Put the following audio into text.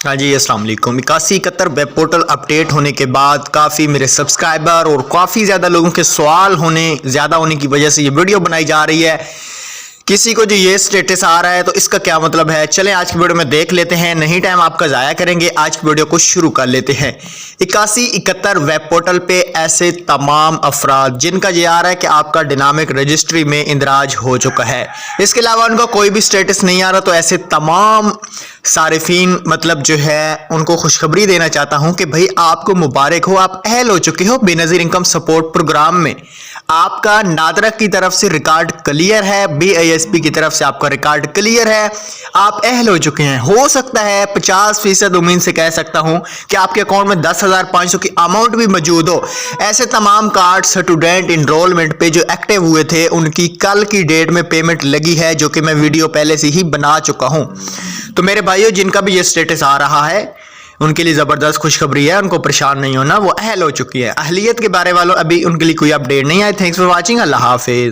हाँ जी, अस्सलाम वालेकुम। 8171 वेब पोर्टल अपडेट होने के बाद काफ़ी मेरे सब्सक्राइबर और काफ़ी ज़्यादा लोगों के सवाल ज़्यादा होने की वजह से ये वीडियो बनाई जा रही है। किसी को जो ये स्टेटस आ रहा है तो इसका क्या मतलब है, चलें आज की वीडियो में देख लेते हैं। नहीं टाइम आपका ज़ाया करेंगे, आज की वीडियो को शुरू कर लेते हैं। 8171 वेब पोर्टल पे ऐसे तमाम अफराद जिनका ये आ रहा है कि आपका डायनामिक रजिस्ट्री में इंदराज हो चुका है, इसके अलावा उनका कोई भी स्टेटस नहीं आ रहा, तो ऐसे तमाम सारिफीन मतलब जो है उनको खुशखबरी देना चाहता हूं कि भाई आपको मुबारक हो, आप अहल हो चुके हो बेनज़ीर इनकम सपोर्ट प्रोग्राम में। आपका नादरा की तरफ से रिकॉर्ड क्लियर है, BISP की तरफ से आपका रिकॉर्ड क्लियर है, आप अहल हो चुके हैं। हो सकता है 50% उम्मीद से कह सकता हूं कि आपके अकाउंट में 10,500 की अमाउंट भी मौजूद हो। ऐसे तमाम कार्ड स्टूडेंट इनरोलमेंट पे जो एक्टिव हुए थे उनकी कल की डेट में पेमेंट लगी है, जो कि मैं वीडियो पहले से ही बना चुका हूं। तो मेरे भाइयों, जिनका भी ये स्टेटस आ रहा है उनके लिए ज़बरदस्त खुशखबरी है, उनको परेशान नहीं होना, वो अहल हो चुकी है। अहलियत के बारे वालों अभी उनके लिए कोई अपडेट नहीं आया। थैंक्स फॉर वॉचिंग, अल्लाह हाफिज़।